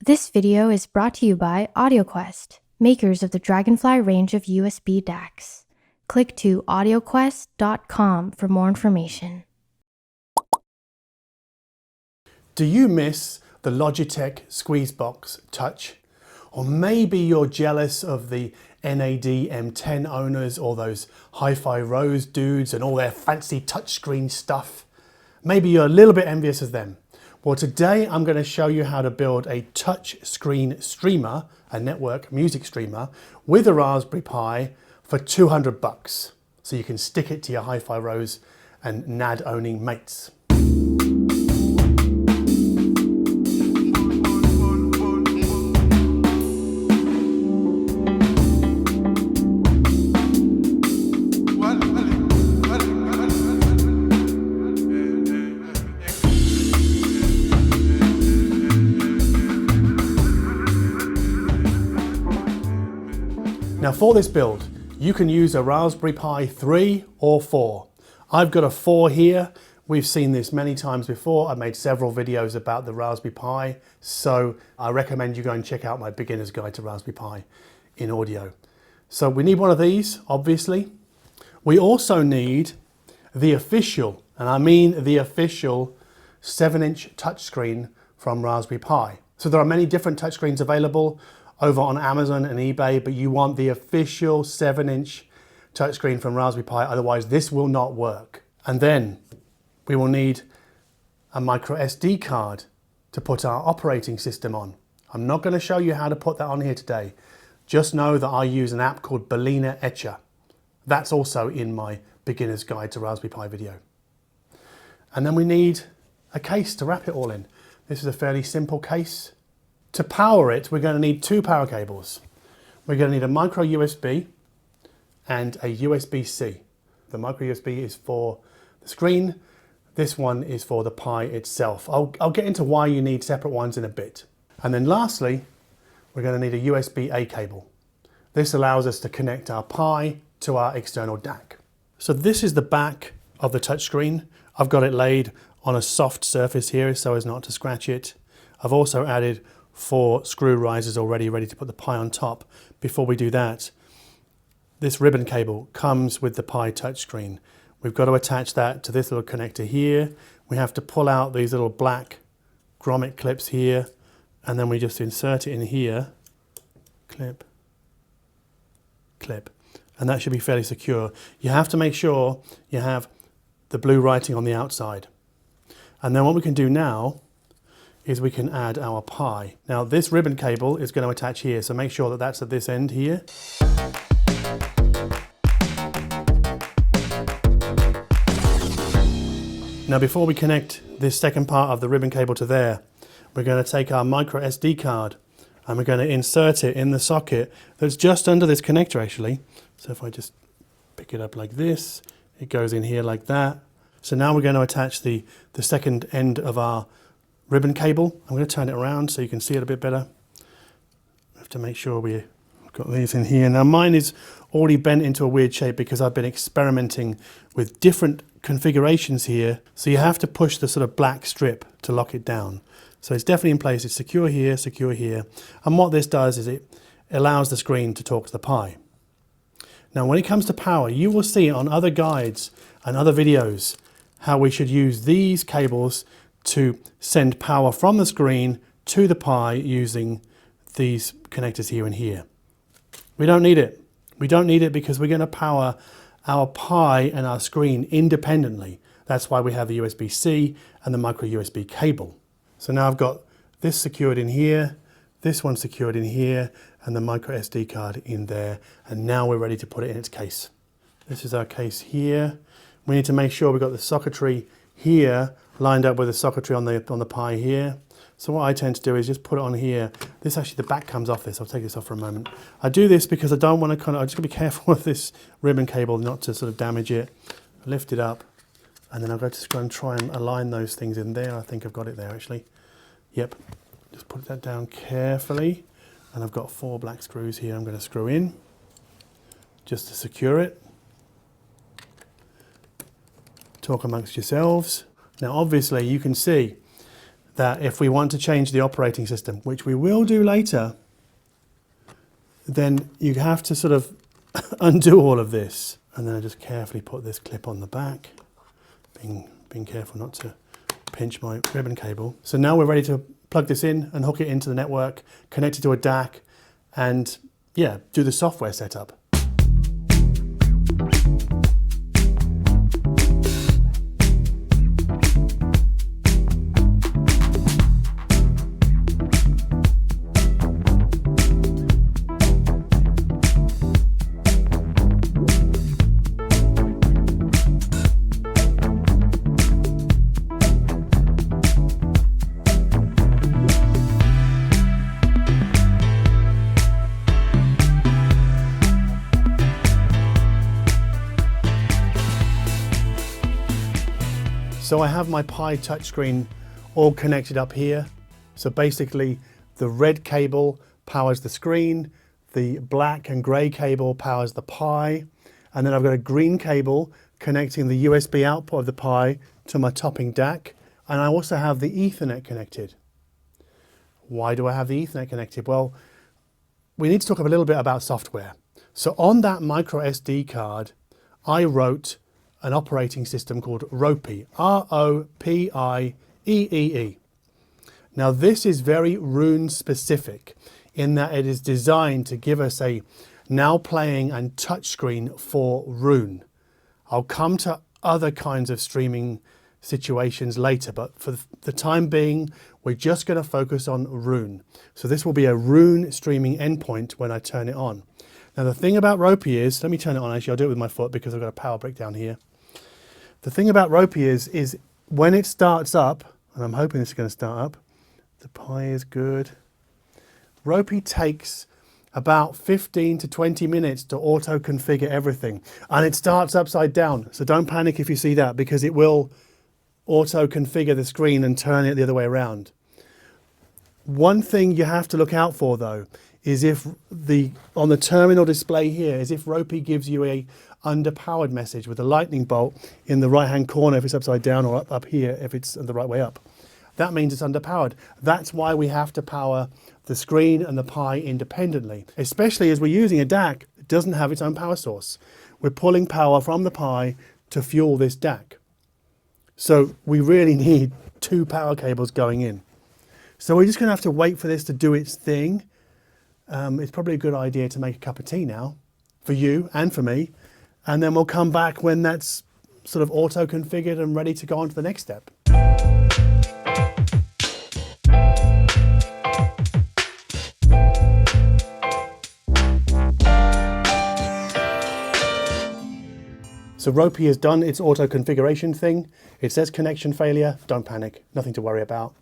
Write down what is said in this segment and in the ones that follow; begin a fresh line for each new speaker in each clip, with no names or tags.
This video is brought to you by AudioQuest, makers of the Dragonfly range of USB DACs. Click to AudioQuest.com for more information.
Do you miss the Logitech Squeezebox Touch? Or maybe you're jealous of the NAD M10 owners or those Hi-Fi Rose dudes and all their fancy touchscreen stuff. Maybe you're a little bit envious of them. Well, today I'm going to show you how to build a touchscreen streamer, a network music streamer, with a Raspberry Pi for 200 bucks. So you can stick it to your Hi-Fi Rose and NAD owning mates. Now for this build, you can use a Raspberry Pi 3 or 4. I've got a 4 here. We've seen this many times before. I made several videos about the Raspberry Pi, so I recommend you go and check out my beginner's guide to Raspberry Pi in audio. So we need one of these, obviously. We also need the official, and I mean the official 7-inch touchscreen from Raspberry Pi. So there are many different touchscreens available over on Amazon and eBay, but you want the official 7-inch touchscreen from Raspberry Pi, otherwise this will not work. And then we will need a micro SD card to put our operating system on. I'm not going to show you how to put that on here today. Just know that I use an app called Balena Etcher. That's also in my beginner's guide to Raspberry Pi video. And then we need a case to wrap it all in. This is a fairly simple case. To power it, we're going to need 2 power cables. We're going to need a micro USB and a USB-C. The micro USB is for the screen. This one is for the Pi itself. I'll get into why you need separate ones in a bit. And then lastly, we're going to need a USB-A cable. This allows us to connect our Pi to our external DAC. So this is the back of the touchscreen. I've got it laid on a soft surface here so as not to scratch it. I've also added 4 screw risers already ready to put the Pi on top. Before we do that, this ribbon cable comes with the Pi touchscreen. We've got to attach that to this little connector here. We have to pull out these little black grommet clips here, and then we just insert it in here. Clip, clip, and that should be fairly secure. You have to make sure you have the blue writing on the outside. And then what we can do now is we can add our Pi. Now this ribbon cable is going to attach here, so make sure that that's at this end here. Now before we connect this second part of the ribbon cable to there, we're going to take our micro SD card and we're going to insert it in the socket that's just under this connector actually. So if I just pick it up like this, it goes in here like that. So now we're going to attach the second end of our ribbon cable. I'm going to turn it around so you can see it a bit better. We have to make sure we've got these in here. Now mine is already bent into a weird shape because I've been experimenting with different configurations here. So you have to push the sort of black strip to lock it down. So it's definitely in place. It's secure here, secure here. And what this does is it allows the screen to talk to the Pi. Now when it comes to power, you will see on other guides and other videos how we should use these cables to send power from the screen to the Pi using these connectors here and here. We don't need it. We don't need it because we're going to power our Pi and our screen independently. That's why we have the USB-C and the micro USB cable. So now I've got this secured in here, this one secured in here, and the micro SD card in there. And now we're ready to put it in its case. This is our case here. We need to make sure we've got the socketry here lined up with the socketry on the Pi here. So what I tend to do is just put it on here. This actually, the back comes off this. I'll take this off for a moment. I do this because I don't want to I just got to be careful with this ribbon cable not to sort of damage it. I lift it up and then I'm going to go and try and align those things in there. I think I've got it there actually. Yep. Just put that down carefully. And I've got 4 black screws here I'm going to screw in just to secure it. Talk amongst yourselves. Now obviously you can see that if we want to change the operating system, which we will do later, then you have to sort of undo all of this. And then I just carefully put this clip on the back, being careful not to pinch my ribbon cable. So now we're ready to plug this in and hook it into the network, connect it to a DAC, and yeah, do the software setup. So I have my Pi touchscreen all connected up here. So basically the red cable powers the screen, the black and grey cable powers the Pi, and then I've got a green cable connecting the USB output of the Pi to my topping DAC, and I also have the Ethernet connected. Why do I have the Ethernet connected? Well, we need to talk a little bit about software. So on that micro SD card, I wrote an operating system called RoPieee, R-O-P-I-E-E-E. Now this is very Roon specific in that it is designed to give us a now playing and touchscreen for Roon. I'll come to other kinds of streaming situations later, but for the time being, we're just going to focus on Roon. So this will be a Roon streaming endpoint when I turn it on. Now the thing about RoPieee is, let me turn it on, actually I'll do it with my foot because I've got a power brick down here. The thing about RoPieee is when it starts up, and I'm hoping this is going to start up, the Pi is good. RoPieee takes about 15 to 20 minutes to auto configure everything, and it starts upside down. So don't panic if you see that, because it will auto configure the screen and turn it the other way around. One thing you have to look out for though is if on the terminal display here is if RoPieee gives you a underpowered message with a lightning bolt in the right hand corner if it's upside down, or up here if it's the right way up. That means it's underpowered. That's why we have to power the screen and the Pi independently, especially as we're using a DAC that doesn't have its own power source. We're pulling power from the Pi to fuel this DAC. So we really need two power cables going in. So we're just going to have to wait for this to do its thing. It's probably a good idea to make a cup of tea now for you and for me. And then we'll come back when that's sort of auto configured and ready to go on to the next step. So RoPieee has done its auto configuration thing. It says connection failure. Don't panic, nothing to worry about.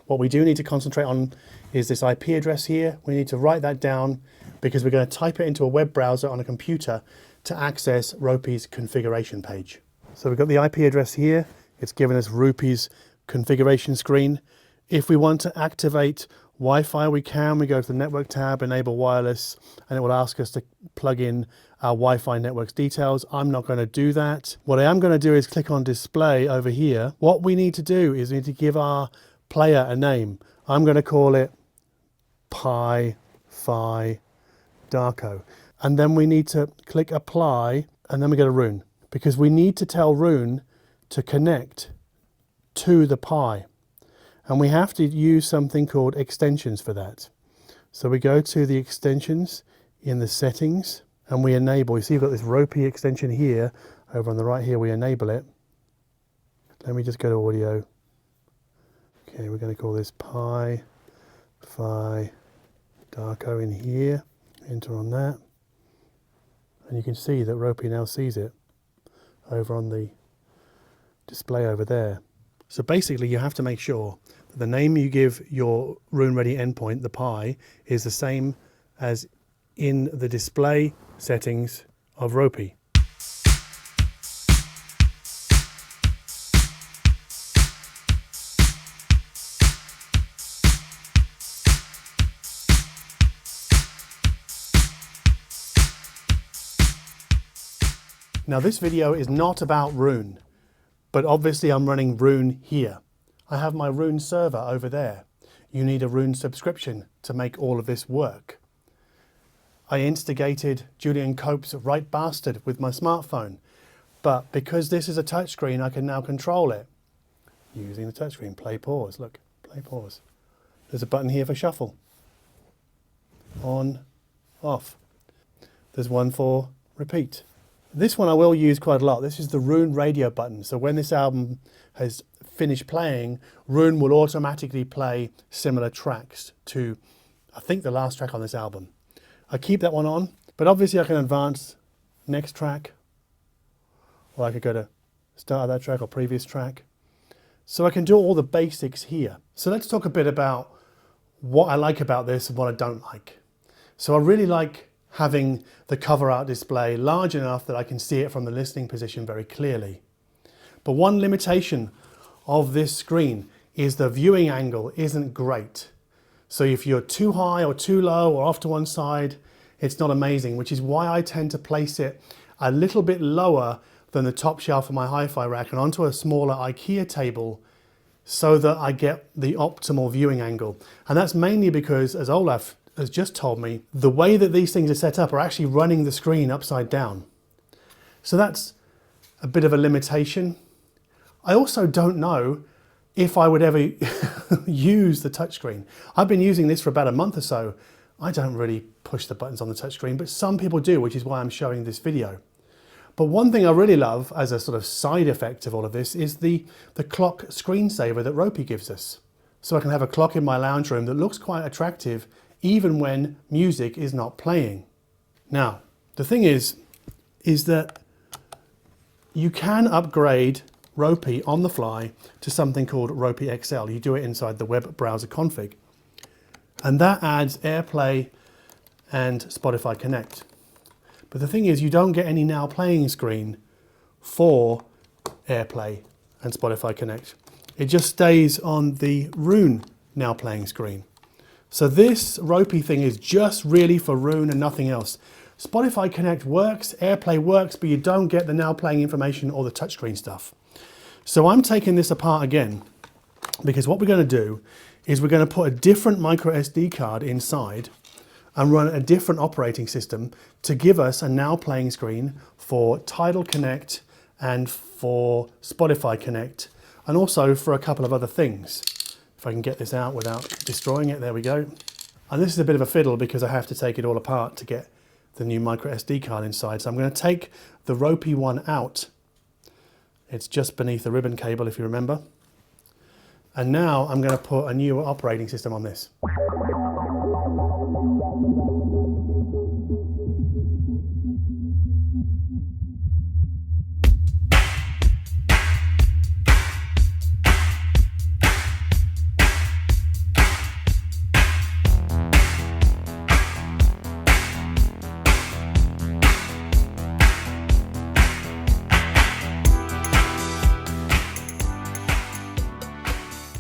What we do need to concentrate on is this IP address here. We need to write that down because we're going to type it into a web browser on a computer to access RoPiee's configuration page. So we've got the IP address here. It's given us RoPiee's configuration screen. If we want to activate Wi-Fi, we can. We go to the network tab, enable wireless, and it will ask us to plug in our Wi-Fi network's details. I'm not going to do that. What I am going to do is click on display over here. What we need to do is we need to give our player a name. I'm going to call it Pi Fi Darko. And then we need to click apply, and then we go to Roon, because we need to tell Roon to connect to the Pi. And we have to use something called extensions for that. So we go to the extensions in the settings and we enable, you see we've got this RoPieee extension here, over on the right here, we enable it. Let me just go to audio. Okay, we're going to call this Pi Fi Darko in here, enter on that. And you can see that RoPieee now sees it over on the display over there. So basically you have to make sure that the name you give your Roon Ready endpoint, the Pi, is the same as in the display settings of RoPieee. Now this video is not about Roon, but obviously I'm running Roon here. I have my Roon server over there. You need a Roon subscription to make all of this work. I instigated Julian Cope's Right Bastard with my smartphone, but because this is a touchscreen, I can now control it using the touchscreen. Play, pause, look, play, pause. There's a button here for shuffle. On, off. There's one for repeat. This one I will use quite a lot. This is the Roon radio button. So when this album has finished playing, Roon will automatically play similar tracks to, I think, the last track on this album. I keep that one on, but obviously I can advance next track, or I could go to start of that track or previous track. So I can do all the basics here. So let's talk a bit about what I like about this and what I don't like. So I really like having the cover art display large enough that I can see it from the listening position very clearly. But one limitation of this screen is the viewing angle isn't great. So if you're too high or too low or off to one side, it's not amazing, which is why I tend to place it a little bit lower than the top shelf of my hi-fi rack and onto a smaller IKEA table so that I get the optimal viewing angle. And that's mainly because, as Olaf has just told me, the way that these things are set up are actually running the screen upside down. So that's a bit of a limitation. I also don't know if I would ever use the touchscreen. I've been using this for about a month or so. I don't really push the buttons on the touchscreen, but some people do, which is why I'm showing this video. But one thing I really love as a sort of side effect of all of this is the clock screensaver that RoPieee gives us. So I can have a clock in my lounge room that looks quite attractive even when music is not playing. Now, the thing is that you can upgrade RoPieee on the fly to something called RoPieee XL. You do it inside the web browser config. And that adds AirPlay and Spotify Connect. But the thing is, you don't get any now playing screen for AirPlay and Spotify Connect. It just stays on the Roon now playing screen. So this RoPieee thing is just really for Roon and nothing else. Spotify Connect works, AirPlay works, but you don't get the now playing information or the touchscreen stuff. So I'm taking this apart again, because what we're going to do is we're going to put a different micro SD card inside and run a different operating system to give us a now playing screen for Tidal Connect and for Spotify Connect, and also for a couple of other things. If I can get this out without destroying it, there we go. And this is a bit of a fiddle because I have to take it all apart to get the new micro SD card inside. So I'm going to take the RoPieee one out. It's just beneath the ribbon cable, if you remember. And now I'm going to put a new operating system on this.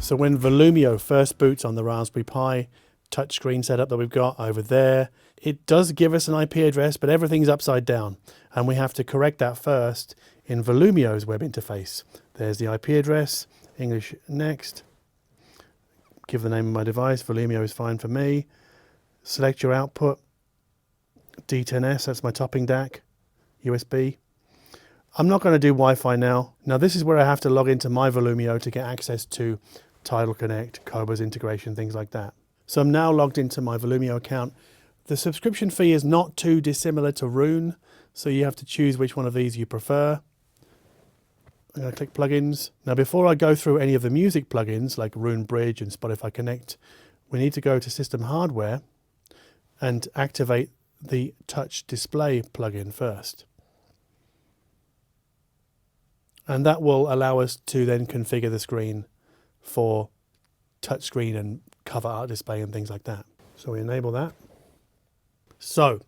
So when Volumio first boots on the Raspberry Pi touchscreen setup that we've got over there, it does give us an IP address, but everything's upside down. And we have to correct that first in Volumio's web interface. There's the IP address, English next. Give the name of my device, Volumio is fine for me. Select your output, D10S, that's my topping DAC, USB. I'm not going to do Wi-Fi now. Now this is where I have to log into my Volumio to get access to Tidal Connect, Cobas integration, things like that. So I'm now logged into my Volumio account. The subscription fee is not too dissimilar to Roon, so you have to choose which one of these you prefer. I'm going to click plugins. Now before I go through any of the music plugins like Roon Bridge and Spotify Connect, we need to go to System Hardware and activate the Touch Display plugin first. And that will allow us to then configure the screen for touchscreen and cover art display and things like that. So we enable that. So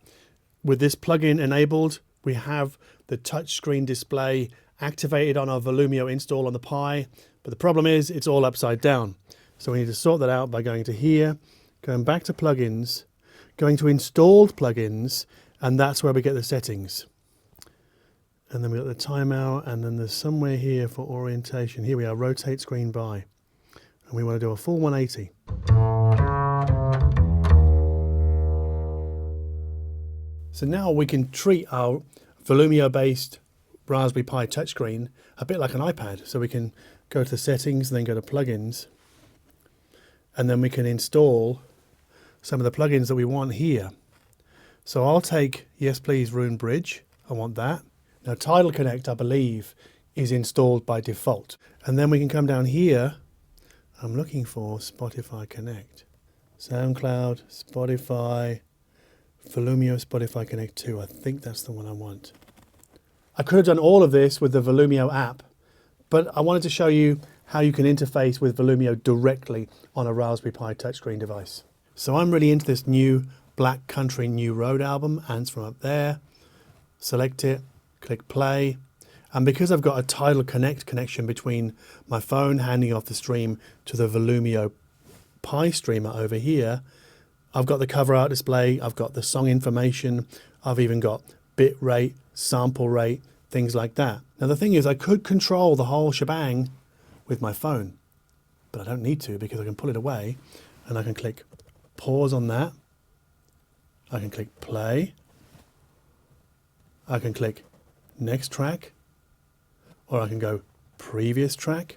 with this plugin enabled, we have the touchscreen display activated on our Volumio install on the Pi, but the problem is it's all upside down. So we need to sort that out by going to here, going back to plugins, going to installed plugins, and that's where we get the settings. And then we got the timeout, and then there's somewhere here for orientation. Here we are, rotate screen by. And we want to do a full 180. So now we can treat our Volumio-based Raspberry Pi touchscreen a bit like an iPad. So we can go to the settings, then go to plugins, and then we can install some of the plugins that we want here. So I'll take, yes please, Roon Bridge. I want that. Now Tidal Connect, I believe, is installed by default. And then we can come down here. I'm looking for Spotify Connect. SoundCloud, Spotify, Volumio, Spotify Connect 2. I think that's the one I want. I could have done all of this with the Volumio app, but I wanted to show you how you can interface with Volumio directly on a Raspberry Pi touchscreen device. So I'm really into this new Black Country New Road album, and it's from up there. Select it, click play. And because I've got a Tidal Connect connection between my phone handing off the stream to the Volumio Pi streamer over here, I've got the cover art display, I've got the song information, I've even got bit rate, sample rate, things like that. Now the thing is, I could control the whole shebang with my phone, but I don't need to because I can pull it away and I can click pause on that. I can click play. I can click next track, or I can go previous track.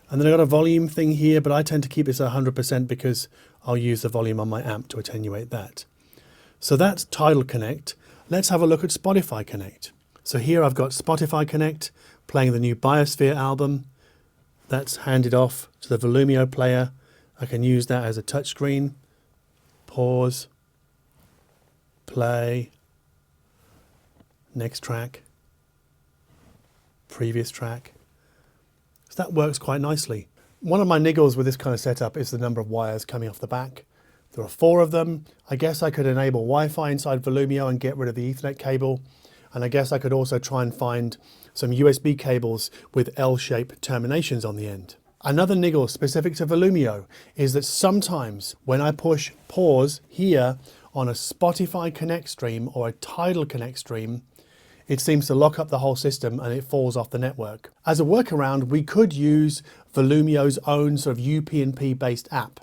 And then I've got a volume thing here, but I tend to keep this at 100% because I'll use the volume on my amp to attenuate that. So that's Tidal Connect. Let's have a look at Spotify Connect. So here I've got Spotify Connect playing the new Biosphere album. That's handed off to the Volumio player. I can use that as a touchscreen. Pause. Play. Next track. Previous track. So that works quite nicely. One of my niggles with this kind of setup is the number of wires coming off the back. There are 4 of them. I guess I could enable Wi-Fi inside Volumio and get rid of the Ethernet cable. And I guess I could also try and find some USB cables with L-shaped terminations on the end. Another niggle specific to Volumio is that sometimes when I push pause here on a Spotify Connect stream or a Tidal Connect stream, it seems to lock up the whole system and it falls off the network. As a workaround, we could use Volumio's own sort of UPnP based app.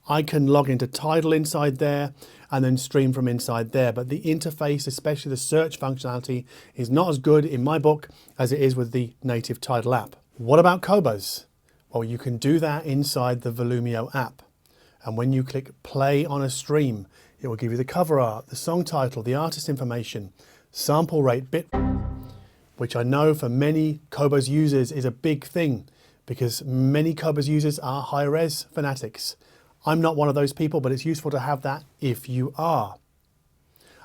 I can log into Tidal inside there and then stream from inside there, but the interface, especially the search functionality, is not as good in my book as it is with the native Tidal app. What about Qobuz? Well, you can do that inside the Volumio app. And when you click play on a stream, it will give you the cover art, the song title, the artist information, sample rate, bit, which I know for many Qobuz users is a big thing because many Qobuz users are high-res fanatics. I'm not one of those people, but it's useful to have that if you are.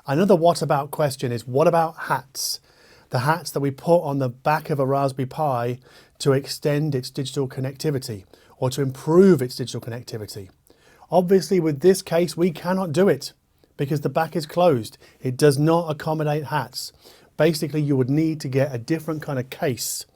Another what about question is, what about hats? The hats that we put on the back of a Raspberry Pi to extend its digital connectivity or to improve its digital connectivity. Obviously, with this case, we cannot do it because the back is closed. It does not accommodate hats. Basically, you would need to get a different kind of case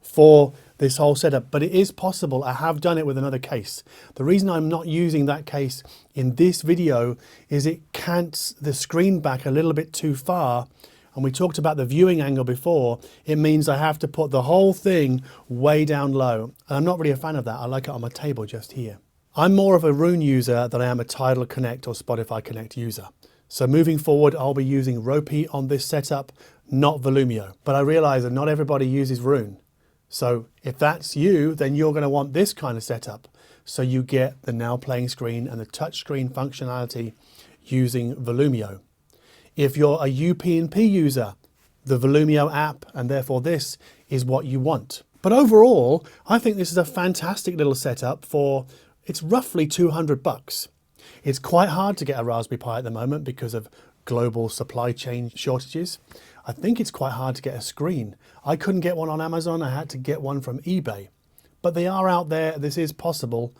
for this whole setup, but it is possible. I have done it with another case. The reason I'm not using that case in this video is it cants the screen back a little bit too far. And we talked about the viewing angle before. It means I have to put the whole thing way down low. And I'm not really a fan of that. I like it on my table just here. I'm more of a Roon user than I am a Tidal Connect or Spotify Connect user. So moving forward, I'll be using RoPieee on this setup, not Volumio. But I realize that not everybody uses Roon. So if that's you, then you're going to want this kind of setup. So you get the now playing screen and the touch screen functionality using Volumio. If you're a UPnP user, the Volumio app and therefore this is what you want. But overall, I think this is a fantastic little setup for, it's roughly $200. It's quite hard to get a Raspberry Pi at the moment because of global supply chain shortages. I think it's quite hard to get a screen. I couldn't get one on Amazon, I had to get one from eBay. But they are out there, this is possible.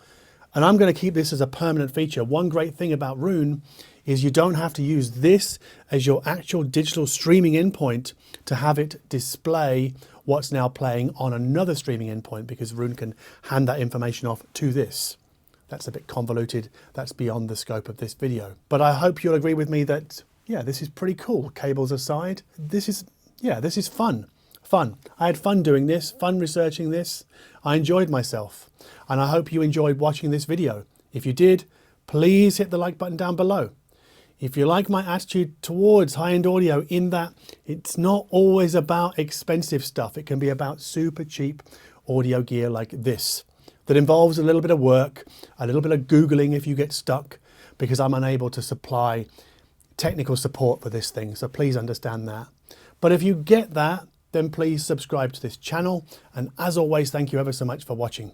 And I'm going to keep this as a permanent feature. One great thing about Roon is you don't have to use this as your actual digital streaming endpoint to have it display what's now playing on another streaming endpoint, because Roon can hand that information off to this. That's a bit convoluted. That's beyond the scope of this video. But I hope you'll agree with me that, yeah, this is pretty cool. Cables aside, this is fun. fun. I had fun doing this, fun researching this. I enjoyed myself, and I hope you enjoyed watching this video. If you did, please hit the like button down below. If you like my attitude towards high-end audio, in that it's not always about expensive stuff. It can be about super cheap audio gear like this that involves a little bit of work, a little bit of Googling if you get stuck, because I'm unable to supply technical support for this thing. So please understand that. But if you get that, then please subscribe to this channel. And as always, thank you ever so much for watching.